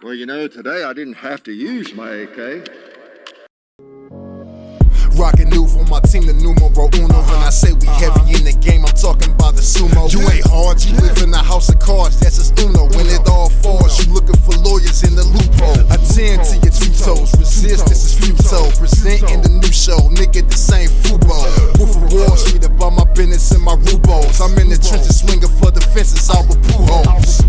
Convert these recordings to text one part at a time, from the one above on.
Well, today I didn't have to use my AK. Rockin' new for my team, the numero uno. When I say we heavy in the game, I'm talking about the sumo. You ain't hard, you live in a house of cards, that's just uno. When it all falls, you looking for lawyers in the loophole. Attend to your two toes, resist, this is futile. Presenting the new show, nigga, this ain't football. Wolf of Wall Street about my business and my rubles. I'm in the trenches swinging for the fences, all with poo holes.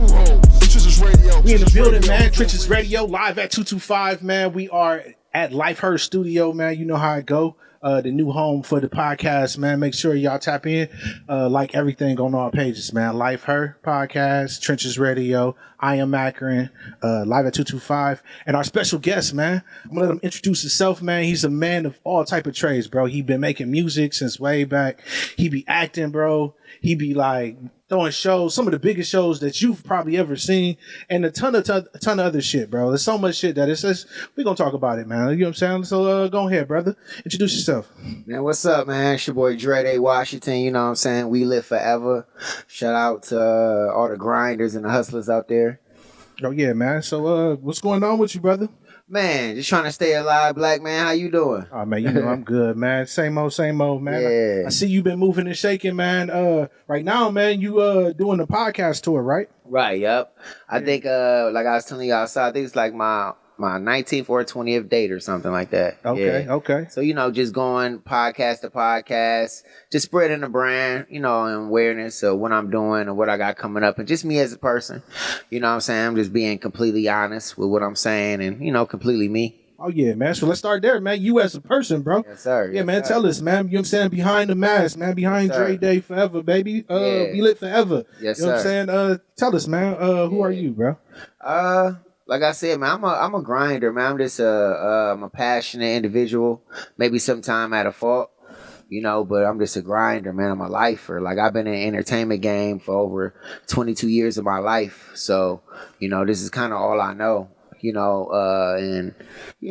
We in the building, man. Trenches Radio, live at 225, man. We are at Life Her Studio, man. You know how it go. The new home for the podcast, man. Make sure y'all tap in. Like everything on all pages, man. Life Her Podcast, Trenches Radio, I Am Akron, live at 225. And our special guest, man. I'm gonna let him introduce himself, man. He's a man of all type of trades, bro. He been making music since way back. He be acting, bro. He be like throwing shows, some of the biggest shows that you've probably ever seen, and a ton of other shit, bro. There's so much shit that it's just, we're gonna talk about it, man. You know what I'm saying? So go ahead, brother. Introduce yourself. Man, what's up, man? It's your boy Dreday, Washington. You know what I'm saying? We live forever. Shout out to all the grinders and the hustlers out there. Oh yeah, man. So what's going on with you, brother? Man, just trying to stay alive, black man. How you doing? Oh man, I'm good, man. Same old, man. Yeah. I see you been moving and shaking, man. Right now, man, you doing a podcast tour, right? Right, yep. I think like I was telling you outside, I think it's like my 19th or 20th date or something like that. Okay. So, just going podcast to podcast, just spreading the brand, and awareness of what I'm doing and what I got coming up, and just me as a person. You know what I'm saying? I'm just being completely honest with what I'm saying and, completely me. Oh, yeah, man. So let's start there, man. You as a person, bro. Yes, sir. Yeah, man. Tell us, man. You know what I'm saying? Behind the mask, man. Behind Dreday forever, baby. We lit forever. Yes, you know sir. what I'm saying? Tell us, man. Who are you, bro? Like I said, man, I'm a grinder, man. I'm just I'm a passionate individual. Maybe sometime at a fault, but I'm just a grinder, man. I'm a lifer. Like, I've been in the entertainment game for over 22 years of my life. So, this is kind of all I know, and,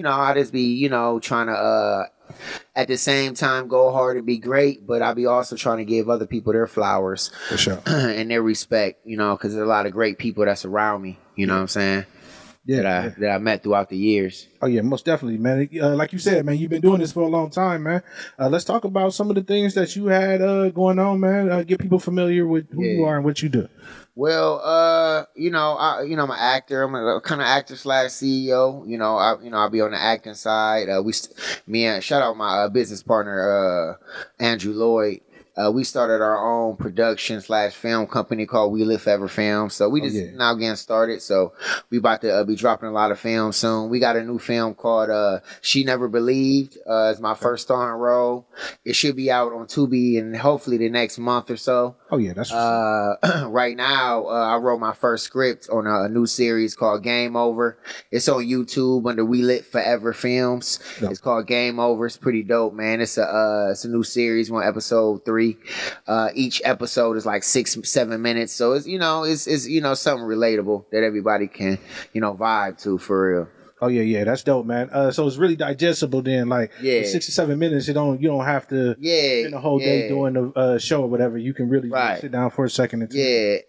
I just be, trying to, at the same time, go hard and be great, but I be also trying to give other people their flowers. For sure. And their respect, because there's a lot of great people that's around me, you know what I'm saying? That I met throughout the years. Oh yeah, most definitely, man. Like you said, man, you've been doing this for a long time, man. Let's talk about some of the things that you had going on, man. Get people familiar with who you are and what you do. Well, I'm an actor. I'm a kind of actor / CEO. I'll be on the acting side. Shout out my business partner, Andrew Lloyd. We started our own production / film company called WELITFOREVER Films. So we just now getting started. So we about to be dropping a lot of films soon. We got a new film called She Never Believed. It's my first starring role. It should be out on Tubi and hopefully the next month or so. Oh yeah, that's right now. I wrote my first script on a new series called Game Over. It's on YouTube under WELITFOREVER Films. Yep. It's called Game Over. It's pretty dope, man. It's a new series. We're on episode 3. Each episode is like 6-7 minutes, so it's something relatable that everybody can vibe to for real. Oh yeah, that's dope, man. So it's really digestible then, like 6 or 7 minutes. You don't have to spend a whole day doing a show or whatever. You can really sit down for a second and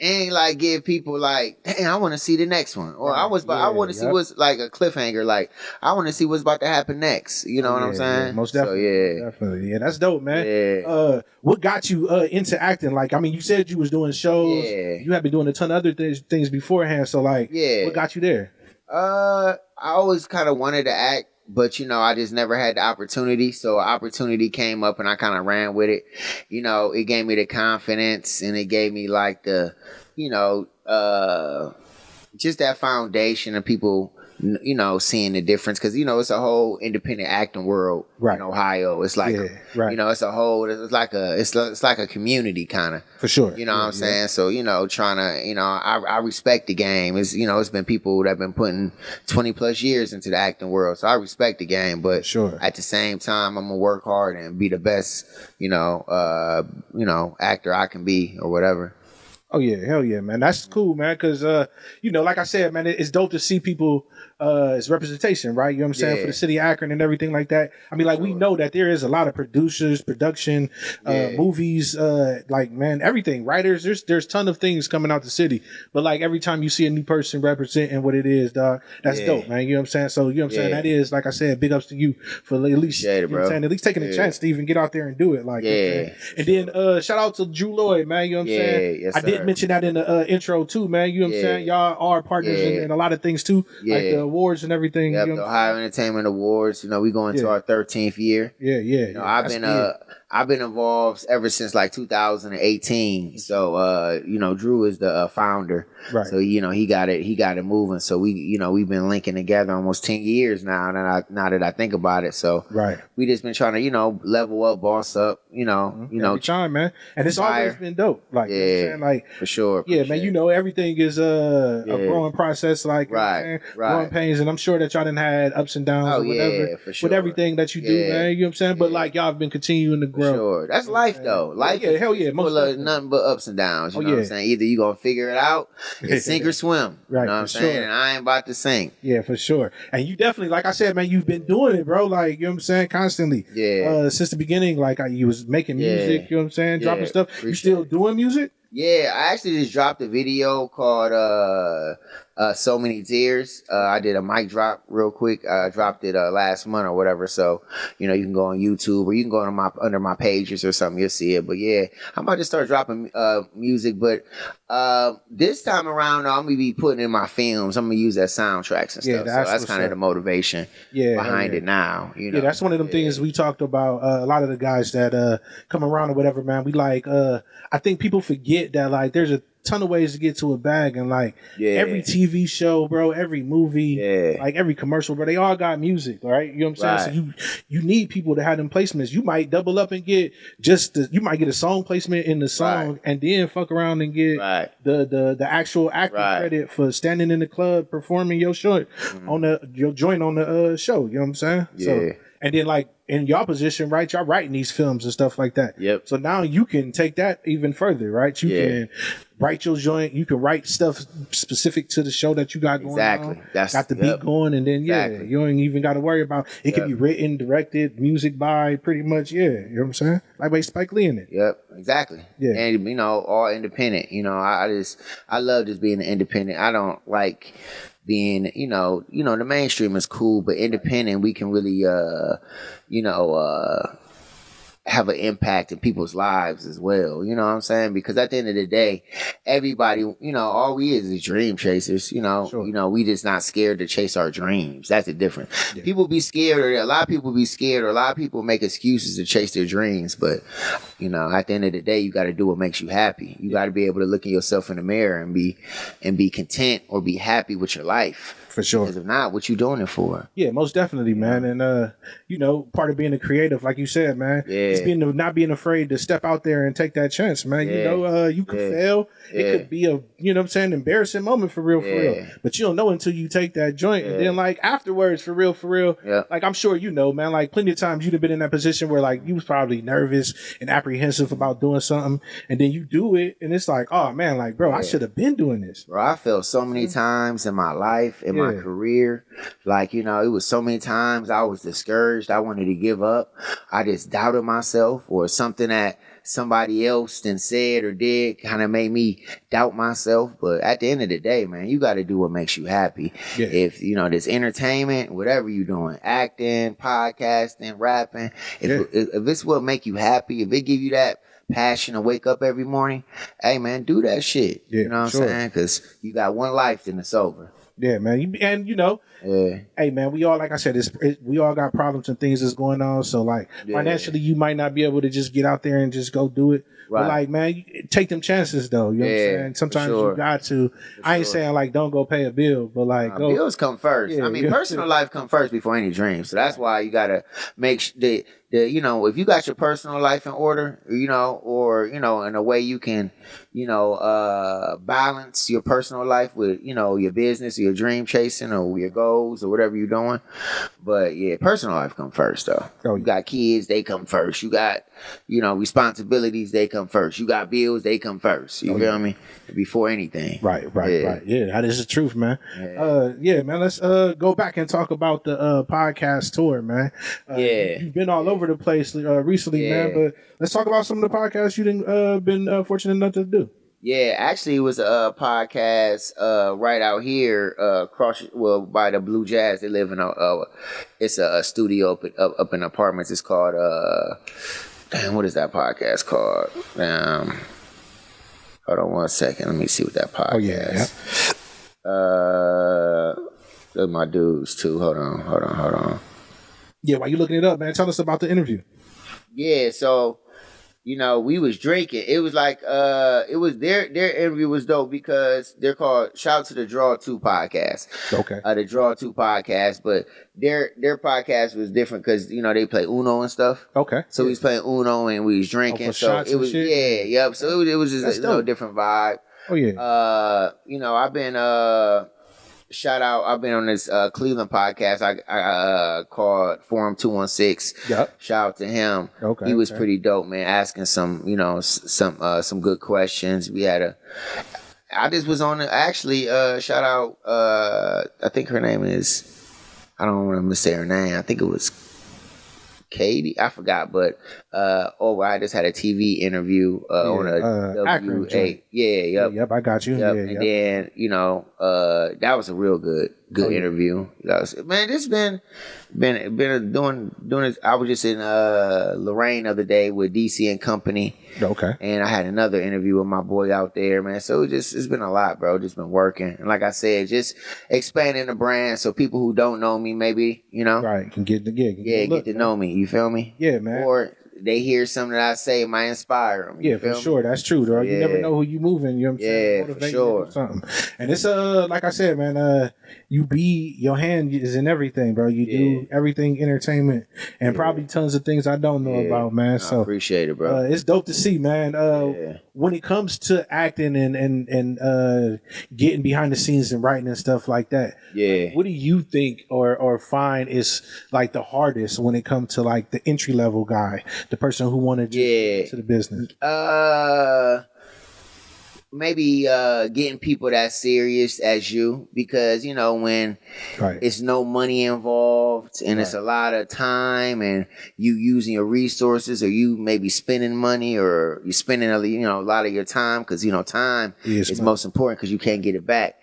and like give people like, hey, I want to see the next one, or I want to see what's like a cliffhanger, like I want to see what's about to happen next. You know what I'm saying? Yeah, most definitely. So, definitely. Yeah, that's dope, man. Yeah. What got you into acting? Like, I mean, you said you was doing shows. Yeah. You have been doing a ton of other things beforehand. So, like, what got you there? I always kind of wanted to act, but I just never had the opportunity. So opportunity came up and I kind of ran with it. It gave me the confidence and it gave me like the, just that foundation of people, seeing the difference. Cause it's a whole independent acting world in Ohio. It's like, it's a whole, it's like a community kind of. For sure. You know what I'm saying? So, trying to, I respect the game. It's been people that have been putting 20 plus years into the acting world. So I respect the game, but at the same time, I'm going to work hard and be the best, actor I can be or whatever. Oh yeah, hell yeah, man. That's cool, man. Because you know, like I said, man, it's dope to see people as representation, right? You know what I'm saying, for the Yeah. city of Akron and everything like that. I mean, like we Sure. know that there is a lot of producers, production, Yeah. movies, like man, everything, writers. There's ton of things coming out the city. But like every time you see a new person representing what it is, dog, that's Yeah. dope, man. You know what I'm saying? So you know what I'm saying. Yeah. That is, like I said, big ups to you for at least Appreciate it, you know what I'm bro. saying, at least taking a Yeah. chance to even get out there and do it. Like, you know what I'm Yeah. saying? And then shout out to Drew Lloyd, man. You know what I'm Yeah, saying? yes, I did sir. mention that in the intro too, man. You know what I'm Yeah. saying? Y'all are partners Yeah. in a lot of things too, like the Yeah. awards and everything. Yep, You know the what I'm saying? Ohio Entertainment Awards. You know, we going to Yeah. our 13th year. Yeah, yeah. You know, I've been involved ever since like 2018. So you know, Drew is the founder. Right. So you know, he got it moving. So we've been linking together almost 10 years now. Now that I think about it, so Right. we just been trying to level up, boss up. Every time, man. And it's always Fire. been dope. Like, you know what I'm Yeah, saying? Like, for sure. yeah, man, Appreciate you it. know, everything is a Yeah. growing process, like, you know what I'm Right, saying? right. Growing pains, and I'm sure that y'all done had ups and downs Oh, or whatever yeah, for sure. with everything that you do, Yeah. man. You know what I'm saying? But Yeah. like, y'all have been continuing to For grow. sure. That's You know what I'm life saying? though. Life Yeah, hell yeah, is most full of definitely. nothing but ups and downs. You Oh, know what I'm yeah. saying? Either you gonna figure it out, it's sink or swim. Right, You know what I'm for saying? sure. And I ain't about to sink. Yeah, for sure. And you definitely, like I said, man, you've been doing it, bro. Like, you know what I'm saying? Constantly. Yeah. Since the beginning, like you was making Yeah. music, you know what I'm saying? Yeah, Dropping stuff. You appreciate still it. doing music? Yeah, I actually just dropped a video called So Many Tears. I did a mic drop real quick. I dropped it last month or whatever. So, you know, you can go on YouTube or you can go under my pages or something, you'll see it. But yeah, I'm about to start dropping music, but this time around I'm gonna be putting in my films. I'm gonna use that soundtracks and Yeah, stuff. that's So that's what's kind of up. the motivation Yeah, behind yeah. it now. You know? Yeah, that's one of them things we talked about. A lot of the guys that come around or whatever, man. We like. I think people forget that like there's a ton of ways to get to a bag, and like Yeah. every TV show, bro, every movie, Yeah. like every commercial, bro, they all got music, right? You know what I'm saying? So you need people to have them placements. You might double up and get you might get a song placement in the song, Right. and then fuck around and get Right. the actual acting Right. credit for standing in the club performing your joint on your joint on the show. You know what I'm saying? So, Yeah. and then like in y'all position, right? Y'all writing these films and stuff like that. Yep. So now you can take that even further, right? You Yeah. can write your joint. You can write stuff specific to the show that you got going Exactly. on. That's- got the yep. beat going, and then Exactly. you don't even got to worry about it. Can Yep. be written, directed, music by, pretty much. Yeah, you know what I'm saying? Like Spike Lee in it. Yep, exactly. Yeah. And all independent. I love just being independent. I don't like being, the mainstream is cool, but independent, we can really, have an impact in people's lives as well. You know what I'm saying? Because at the end of the day, everybody, all we is dream chasers. Sure. We just not scared to chase our dreams. That's the difference. Yeah. People be scared, or a lot of people be scared, or a lot of people make excuses to chase their dreams. But at the end of the day, you got to do what makes you happy. You got to be able to look at yourself in the mirror and be content or be happy with your life. For sure. Because if not, what you doing it for? Yeah, most definitely, man. And part of being a creative, like you said, man, is not being afraid to step out there and take that chance, man. Yeah. You could Yeah. fail. Yeah. It could be a embarrassing moment for real. But you don't know until you take that joint. And then like afterwards, for real. Yeah. Like I'm sure man, like plenty of times you'd have been in that position where like you was probably nervous and apprehensive about doing something, and then you do it and it's like, oh man, like bro, I should have been doing this. Bro, I felt so many times in my life, in my career, like, it was so many times I was discouraged. I wanted to give up. I just doubted myself, or something that somebody else then said or did kind of made me doubt myself. But at the end of the day, man, you got to do what makes you happy. Yeah. If, this entertainment, whatever you're doing, acting, podcasting, rapping, if it's what make you happy, if it give you that passion to wake up every morning, hey man, do that shit. Yeah, you know what sure. I'm saying? Because you got one life, then it's over. Yeah, man. And Yeah. hey man, we all, like I said, we all got problems and things that's going on. So like financially, you might not be able to just get out there and just go do it. Right. But like, man, take them chances though. You know what I'm saying? Sometimes you got to. I ain't saying like don't go pay a bill, but like go. Bills come first. Yeah, I mean, yeah. personal life come first before any dream. So that's why you gotta make if you got your personal life in order, or in a way you can, balance your personal life with, your business or your dream chasing or your goals or whatever you're doing. But yeah, personal life come first though. Oh, You got kids, they come first. You got responsibilities, they come first. You got bills, they come first. You feel me? Before anything. Right. Yeah, that is the truth, man. Man, let's go back and talk about the podcast tour, man. You've been all over the place recently, man, but let's talk about some of the podcasts you didn't been fortunate enough to do. Yeah, actually, it was a podcast right out here, by the Blue Jazz. They live in it's a studio up in apartments. It's called what is that podcast called? Hold on 1 second. Let me see what that podcast. Those are my dudes too. Hold on. Yeah, while you looking it up, man, tell us about the interview. Yeah, so. We was drinking. It was like, it was their interview was dope because they're called, shout out to the Draw 2 podcast. Okay. The Draw 2 podcast, but their podcast was different because, they play Uno and stuff. Okay. So we was playing Uno and we was drinking. So it was, yep. So it was just a different vibe. Oh, yeah. I've been, shout out, I've been on this Cleveland podcast I called Forum 216. Yep. Shout out to him. Okay. He was pretty dope, man, asking some good questions. I just was on actually shout out I think her name is, I don't want to say her name. I think it was Katie, I forgot, but I just had a TV interview on a WA. Yep, I got you. Yep. And then that was a real good interview. Man, this been doing this. I was just in Lorraine the other day with DC and Company. Okay. And I had another interview with my boy out there, man. So it's been a lot, bro. Just been working, and like I said, just expanding the brand so people who don't know me, maybe right, can get to know me. You feel me? Yeah, man. Or they hear something that I say might inspire them. Yeah, for sure. That's true, though. You never know who you moving. You know what I'm saying? Yeah, for sure. Something. And it's like I said, man. Your hand is in everything, bro. You do everything entertainment, and probably tons of things I don't know about, man. So I appreciate it, bro. It's dope to see, man. When it comes to acting and getting behind the scenes and writing and stuff like that, what do you think or find is like the hardest when it comes to like the entry level guy, the person who wanted to get into the business? Maybe getting people that serious as you, because when it's no money involved and it's a lot of time and you using your resources, or you maybe spending money, or you spending a lot of your time, because time is most important because you can't get it back.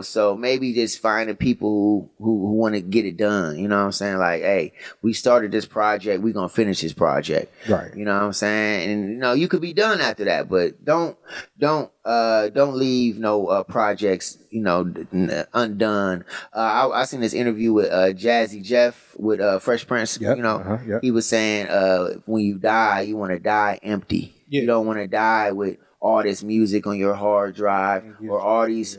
So maybe just finding people who want to get it done. You know what I'm saying? Like, hey, we started this project, we gonna finish this project. Right. You know what I'm saying? And you could be done after that, but don't leave no projects undone. I seen this interview with Jazzy Jeff with Fresh Prince. He was saying when you die, you want to die empty. You don't want to die with all this music on your hard drive, or all these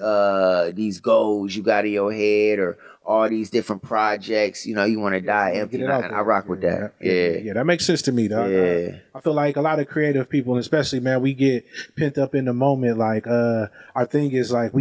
goals you got in your head, or all these different projects. You want to die empty. And I rock with that. Yeah, that makes sense to me, dog. I feel like a lot of creative people, and especially, man, we get pent up in the moment. Like, our thing is like,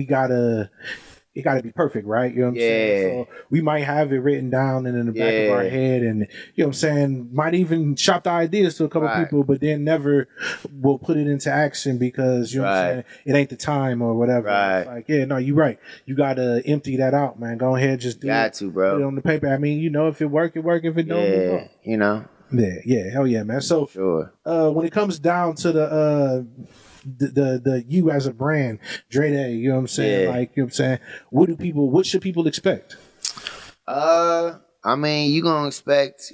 it got to be perfect, right? You know what I'm saying? So we might have it written down and in the back of our head, and you know what I'm saying, might even shop the ideas to a couple people, but then never will put it into action because, you know what I'm saying, it ain't the time or whatever. It's like, you're right. You got to empty that out, man. Go ahead, just do it. Bro. Put it on the paper. I mean, if it work, it work. If it don't, it don't. Yeah, hell yeah, man. So when it comes down to the you as a brand, Dreday, you know what I'm saying? Like, you know what I'm saying? What should people expect? I mean, you gonna expect,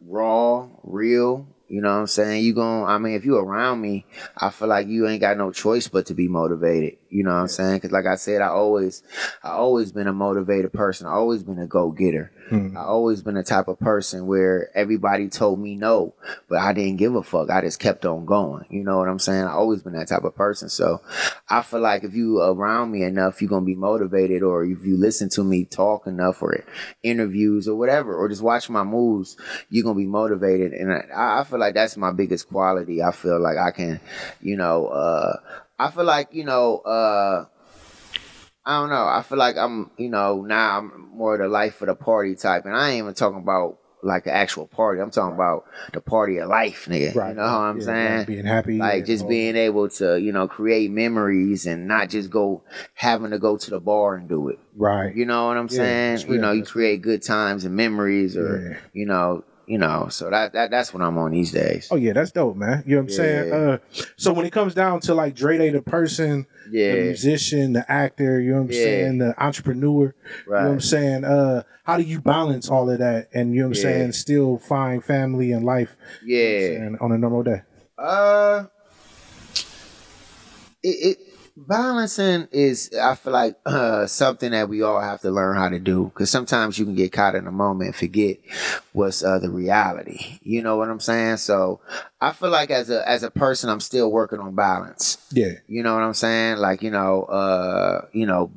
raw, real. You know what I'm saying? If you around me, I feel like you ain't got no choice but to be motivated. You know what I'm saying? Because like I said, I always been a motivated person. I always been a go-getter. I always been the type of person where everybody told me no, but I didn't give a fuck. I just kept on going. You know what I'm saying? I always been that type of person. So I feel like if you around me enough, you're going to be motivated, or if you listen to me talk enough, or interviews or whatever, or just watch my moves, you're going to be motivated. And I feel like that's my biggest quality. I feel like I can, I feel like, I don't know. I feel like I'm, now I'm more the life of the party type. And I ain't even talking about like an actual party. I'm talking about the party of life, nigga. Right. You know what I'm saying? Like being happy. Like just being able to, you know, create memories and not just having to go to the bar and do it. Right. You know what I'm saying? You know, you create good times and memories, or you know, so that's what I'm on these days. Oh yeah, that's dope, man. You know what I'm saying? So when it comes down to like Dreday, the person, the musician, the actor, you know what I'm saying, the entrepreneur, you know what I'm saying? How do you balance all of that and, you know what I'm saying, still find family and life you know what I'm saying, on a normal day? Balancing is, I feel like, something that we all have to learn how to do, because sometimes you can get caught in a moment and forget what's the reality. You know what I'm saying? So I feel like as a person, I'm still working on balance. Yeah. You know what I'm saying? Like,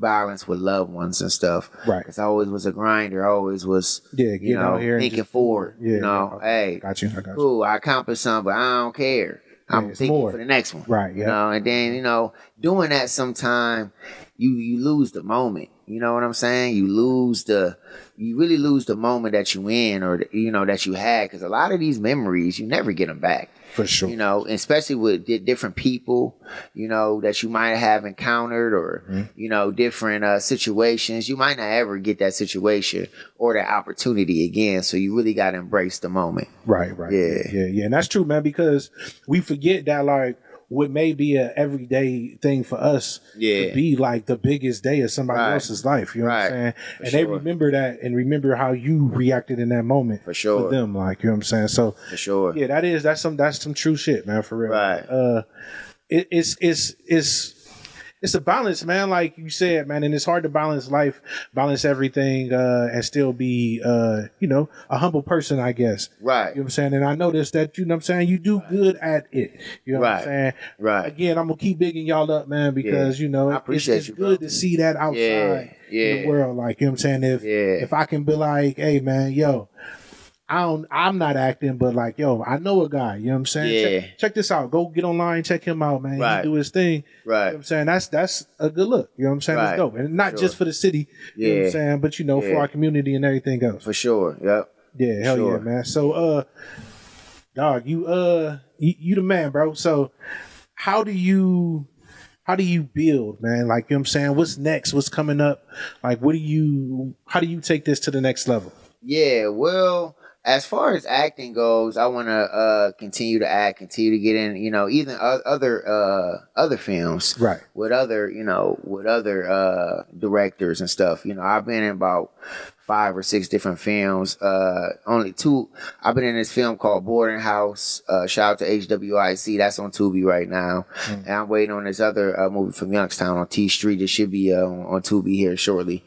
balance with loved ones and stuff. Right. Because I always was a grinder. I always was, out here thinking forward. Hey, got you. Cool, I accomplished something, but I don't care. I'm thinking for the next one. Right. You know, and then, doing that sometime, you lose the moment. You know what I'm saying? You really lose the moment that you in, or, that you had. Because a lot of these memories, you never get them back. For sure. Especially with different people, that you might have encountered, or, different situations. You might not ever get that situation or that opportunity again. So you really got to embrace the moment. Right. Yeah. And that's true, man, because we forget that, like, what may be a everyday thing for us could be like the biggest day of somebody else's life. You know what I'm saying? And they remember that and remember how you reacted in that moment for them. Like, you know what I'm saying? So for sure. Yeah, that's some true shit, man, for real. Right. It's a balance, man, like you said, man, and it's hard to balance life, balance everything, and still be, a humble person, I guess. Right. You know what I'm saying? And I noticed that, you know what I'm saying, you do good at it. You know what I'm saying? Right. Again, I'm going to keep bigging y'all up, man, because, I appreciate it's good to see that outside in the world. Like, you know what I'm saying? If I can be like, hey, man, yo, I'm not acting, but like, yo, I know a guy, you know what I'm saying? Check this out. Go get online, check him out, man. He do his thing. Right. You know what I'm saying? That's a good look. You know what I'm saying? It's dope. And not just for the city, you know what I'm saying, but for our community and everything else. For sure. Yep. Yeah, hell yeah, man. So dog, you the man, bro. So how do you build, man? Like, you know what I'm saying? What's next? What's coming up? Like, how do you take this to the next level? Yeah, well, as far as acting goes, I want to continue to act, continue to get in, even other films, right? With other directors and stuff. I've been in about 5 or 6 different films. Only 2. I've been in this film called Boarding House. Shout out to HWIC. That's on Tubi right now. And I'm waiting on this other movie from Youngstown on T Street. It should be on Tubi here shortly.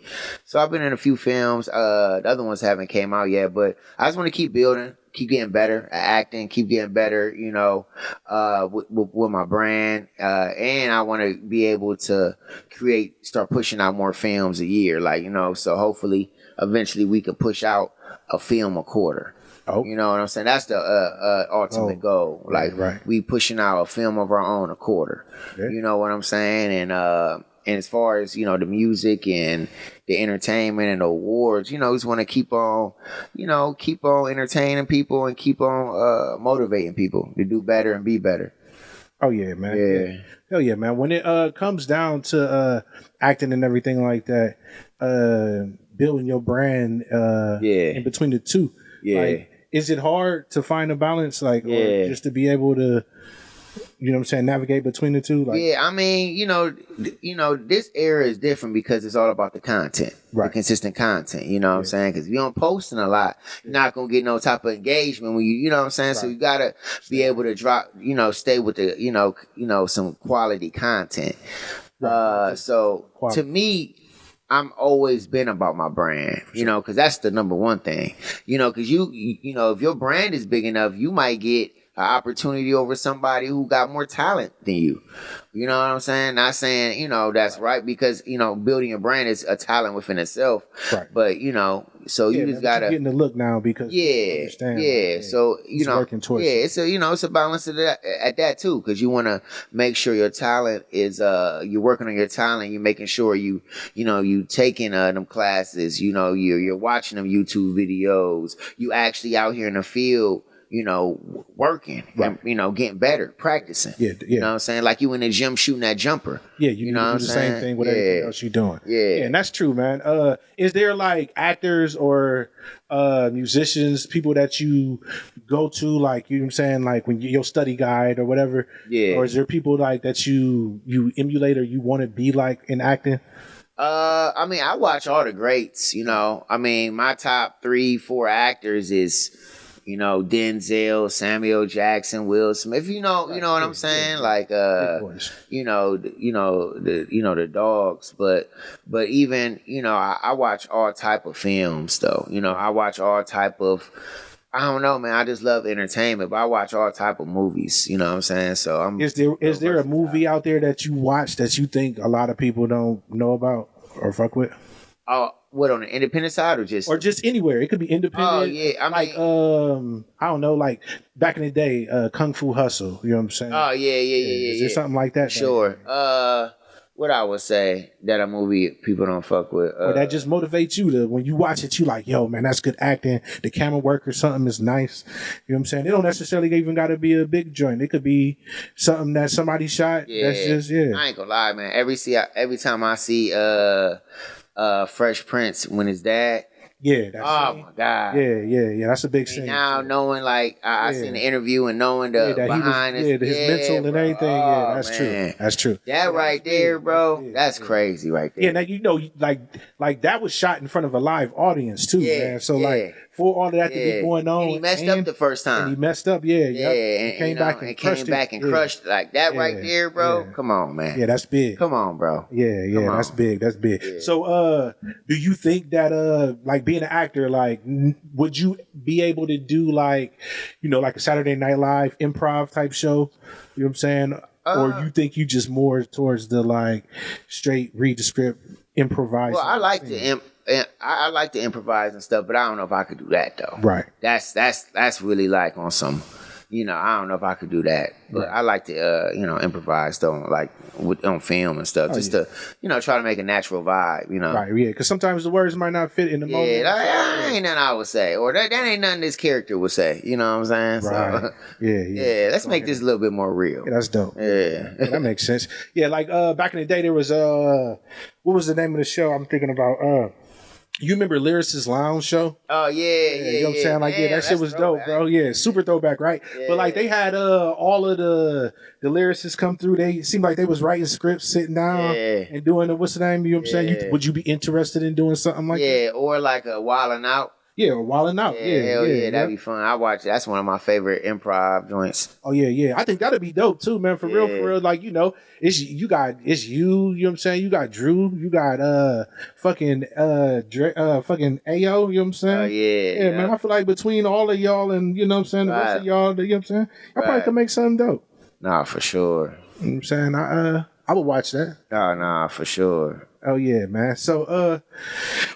So I've been in a few films. The other ones haven't came out yet, but I just want to keep building. Keep getting better at acting, keep getting better, with my brand. And I want to be able to start pushing out more films a year. Like, so hopefully eventually we could push out a film a quarter. Oh. You know what I'm saying? That's the ultimate goal. Like, we pushing out a film of our own a quarter. Yeah. You know what I'm saying? And as far as, the music and the entertainment and the awards, just want to keep on entertaining people and keep on motivating people to do better and be better. Oh, yeah, man. Yeah. Hell yeah, man. When it comes down to acting and everything like that, building your brand in between the two, like, is it hard to find a balance, like, or just to be able to, you know what I'm saying, navigate between the two? Like, I mean, this era is different because it's all about the content, the consistent content. You know what I'm saying? Because if you don't posting a lot, you're not gonna get no type of engagement when you know what I'm saying. So you gotta be able to drop, stay with the, some quality content. So to me, I'm always been about my brand, because that's the number one thing, because you if your brand is big enough, you might get an opportunity over somebody who got more talent than you. You know what I'm saying? Not saying, that's right, because, building a brand is a talent within itself. Right. But, so you just gotta getting the look now because you understand. So, working towards it's a balance of that at that too, because you want to make sure your talent is, you're working on your talent. You're making sure you taking them classes, you're watching them YouTube videos. You actually out here in the field, working, right. and, getting better, practicing. Yeah. You know what I'm saying? Like you in the gym shooting that jumper. Yeah, you know what I'm saying? Same thing with everything else you're doing. Yeah, and that's true, man. Is there like actors or musicians, people that you go to, like, you know what I'm saying, like when your study guide or whatever? Yeah. Or is there people like that you emulate or you want to be like in acting? I watch all the greats, my top 3-4 actors is, Denzel, Samuel Jackson, Will Smith. You know what I'm saying? Like, the dogs. But even, I watch all type of films though. I watch all type of. I don't know, man. I just love entertainment, but I watch all type of movies. You know what I'm saying? So Is there a movie out there that you watch that you think a lot of people don't know about or fuck with? What, on the independent side or just anywhere? It could be independent. Oh yeah, I don't know, like back in the day, Kung Fu Hustle. You know what I'm saying? Oh yeah. Is there something like that? Sure. What I would say that a movie people don't fuck with, or that just motivates you to, when you watch it, you like, yo, man, that's good acting. The camera work or something is nice. You know what I'm saying? It don't necessarily even got to be a big joint. It could be something that somebody shot. Yeah. That's just I ain't gonna lie, man. Every time I see Fresh Prince when his dad. Yeah. My God. Yeah. That's a big scene. Now knowing, like, I seen the interview and knowing the behind his mental and everything. Yeah, that's man. true. That's true. That right there, bro. That's crazy right there. Yeah, now like that was shot in front of a live audience too, man. So like for all of that to be going on, and he messed up the first time. And he messed up, and came back and crushed like that right there, bro. Yeah. Come on, man. Yeah, that's big. Come on, bro. Yeah, that's big. That's big. Yeah. So, do you think that like being an actor, like, would you be able to do like, like a Saturday Night Live improv type show? You know what I'm saying? Or you think you just more towards the like straight read the script, improvise? Well, I like to improvise and stuff, but I don't know if I could do that though. Right. That's really like on some, I don't know if I could do that, but I like to improvise though, like on film and stuff, to try to make a natural vibe, Right. Yeah. Because sometimes the words might not fit in the moment. Yeah, that ain't nothing I would say, or that ain't nothing this character would say. You know what I'm saying? Right. So, yeah. Let's make this a little bit more real. Yeah, that's dope. Yeah. That makes sense. Yeah, like back in the day, there was what was the name of the show I'm thinking about? You remember Lyricist Lounge show? Oh yeah. You know what I'm saying? Like, that shit was dope, bro. Yeah, super throwback, right? Yeah. But like they had all of the lyricists come through. They seemed like they was writing scripts, sitting down and doing the, what's the name? You know what I'm saying? Would you be interested in doing something like that? Yeah, or like a Wildin' Out. Yeah, or Wildin' Out. Yeah, that'd be fun. I watch it. That's one of my favorite improv joints. Oh yeah. I think that'd be dope too, man. For real. Like, it's you. You know what I'm saying? You got Drew. You got fucking fucking Ayo. You know what I'm saying? Oh yeah. Man. I feel like between all of y'all and the rest of y'all, you know what I'm saying? I probably could make something dope. Nah, for sure. You know what I'm saying? I would watch that. Oh, nah, for sure. Oh yeah, man. So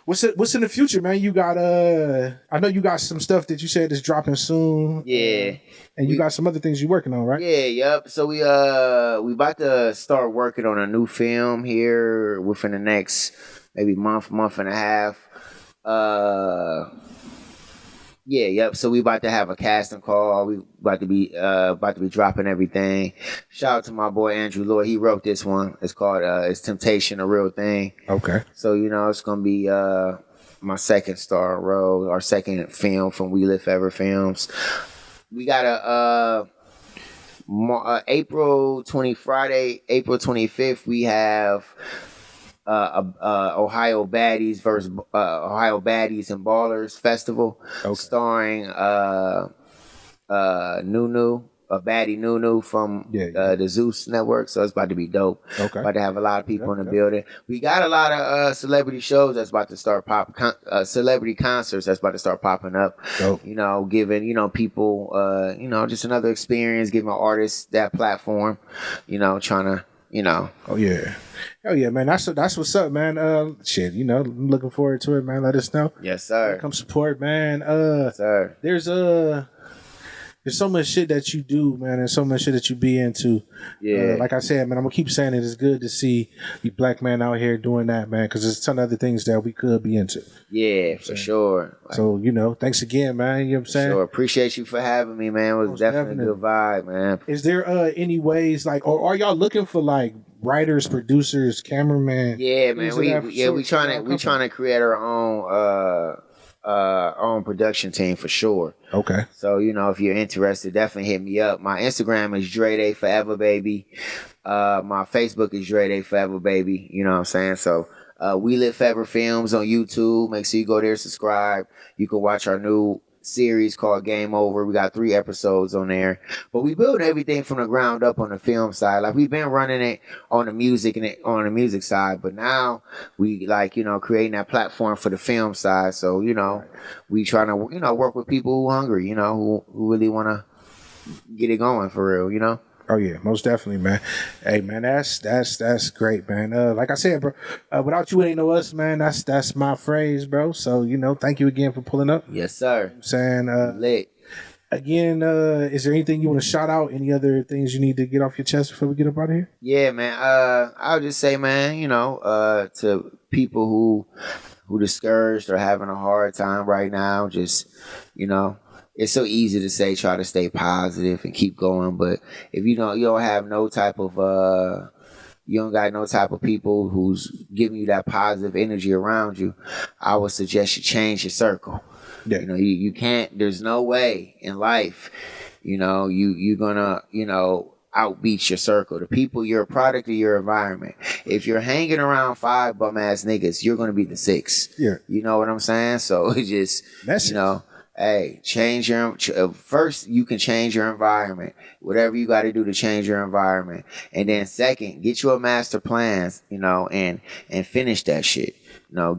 what's in the future, man? You got I know you got some stuff that you said is dropping soon. Yeah. And you got some other things you're working on, right? Yeah, yep. So we about to start working on a new film here within the next maybe month and a half. Yeah, yep. So we about to have a casting call. We about to be dropping everything. Shout out to my boy Andrew Lloyd. He wrote this one. It's called "Is Temptation a Real Thing?" Okay. So it's gonna be my second star role, our second film from WELITFOREVER Films. We got Friday, April 25th. We have Ohio Baddies versus Ohio Baddies and Ballers Festival, starring Nunu Baddie Nunu from the Zeus Network, so it's about to be dope. Okay. About to have a lot of people in the building. We got a lot of celebrity shows that's about to start celebrity concerts that's about to start popping up. Dope. You know, giving people just another experience, giving artists that platform. You know, trying to Oh yeah, man. That's what's up, man. Shit, I'm looking forward to it, man. Let us know. Yes, sir. Come support, man. Yes, sir. There's so much shit that you do, man, and so much shit that you be into. Yeah. Like I said, man, I'm gonna keep saying it. It's good to see you black man out here doing that, man, because there's a ton of other things that we could be into. Yeah, for sure. So, thanks again, man. You know what I'm saying? Sure. Appreciate you for having me, man. It was definitely a good vibe, man. Is there any ways, like, or are y'all looking for, like, writers, producers, cameramen? Yeah, man. We trying to create our own production team for sure. Okay. So, if you're interested, definitely hit me up. My Instagram is Dreday Forever Baby. My Facebook is Dreday Forever Baby. You know what I'm saying? So, We Lit Forever Films on YouTube. Make sure you go there, subscribe. You can watch our new series called Game Over. We got 3 episodes on there, but we build everything from the ground up on the film side. Like, we've been running it on the music on the music side, but now we creating that platform for the film side. So we trying to work with people who hungry, who really want to get it going for real. Oh yeah, most definitely, man. Hey, man, that's great, man. Like I said, bro, without you, it ain't no us, man. That's my phrase, bro. So thank you again for pulling up. Yes, sir. I'm saying, lit. Again, is there anything you want to shout out? Any other things you need to get off your chest before we get up out of here? Yeah, man. I'll just say, man, to people who discouraged or having a hard time right now, just it's so easy to say try to stay positive and keep going, but if you don't have no type of you don't got no type of people who's giving you that positive energy around you, I would suggest you change your circle. Yeah. You can't, there's no way in life, you're gonna, outbeat your circle. The people, you're a product of your environment. If you're hanging around 5 bum ass niggas, you're gonna be the 6th. Yeah. You know what I'm saying? So it just, hey, change your first. You can change your environment. Whatever you got to do to change your environment, and then second, get you a master plan. And finish that shit.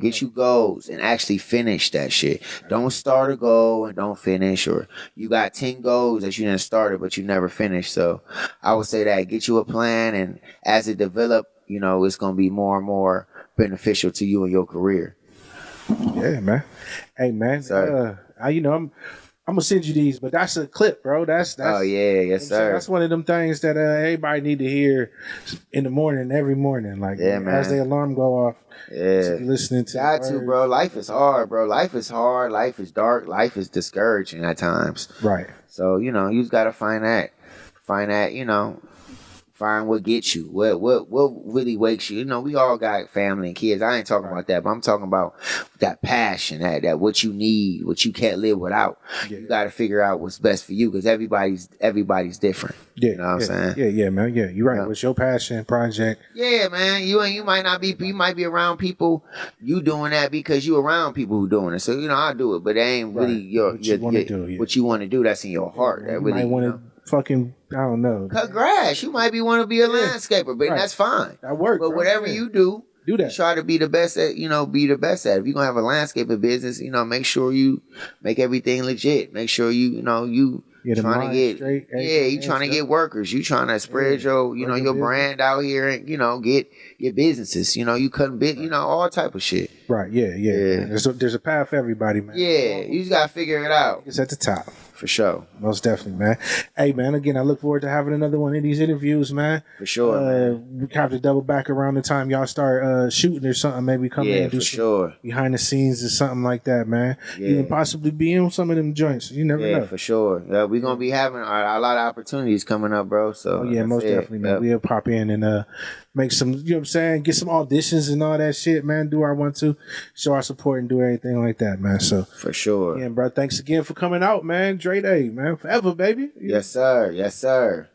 Get you goals and actually finish that shit. Don't start a goal and don't finish, or you got 10 goals that you didn't start it but you never finished. So I would say that get you a plan, and as it develop, it's gonna be more and more beneficial to you and your career. Yeah, man. Hey, man. Sorry. I'm gonna send you these, but that's a clip, bro. That's oh yeah, yes sir. That's one of them things that everybody need to hear in the morning, every morning. Like, man. As the alarm go off. Yeah, listening to. Got to, bro. Life is hard, bro. Life is hard. Life is dark. Life is discouraging at times. Right. So you just gotta find that. Find what gets you, what really wakes you. We all got family and kids. I ain't talking about that, but I'm talking about that passion, that what you need, what you can't live without. Yeah. You got to figure out what's best for you, because everybody's different. Yeah, you know what I'm saying? Yeah, man. Yeah, you're right. What's your passion project? Yeah, man. You might not be. You might be around people. You doing that because you around people who doing it. So I'll do it, but it ain't really what you want to do. That's in your heart. Yeah, that really might want to fucking, I don't know, cut grass. You might want to be a landscaper, but that's fine. That works. But whatever you do that. Try to be the best at, be the best at it. If you're gonna have a landscaping business, make sure you make everything legit. Make sure you trying to get straight, you trying to get workers. You trying to spread your your brand out here and get your businesses. You couldn't bid all type of shit. Right. Yeah. There's a path for everybody, man. Yeah, you just gotta figure it out. It's at the top. For sure. Most definitely, man. Hey, man, again, I look forward to having another one of these interviews, man. For sure. We have to double back around the time y'all start shooting or something. Maybe come in and do some behind the scenes or something like that, man. Yeah. Even possibly be in some of them joints. You never know. Yeah, for sure. We're going to be having a lot of opportunities coming up, bro. So most definitely, man. We'll pop in and make some, you know what I'm saying, get some auditions and all that shit, man. Do our want to, show our support and do everything like that, man. So for sure. Yeah, bro. Thanks again for coming out, man. Dreday, man. Forever, baby. Yes, sir. Yes, sir.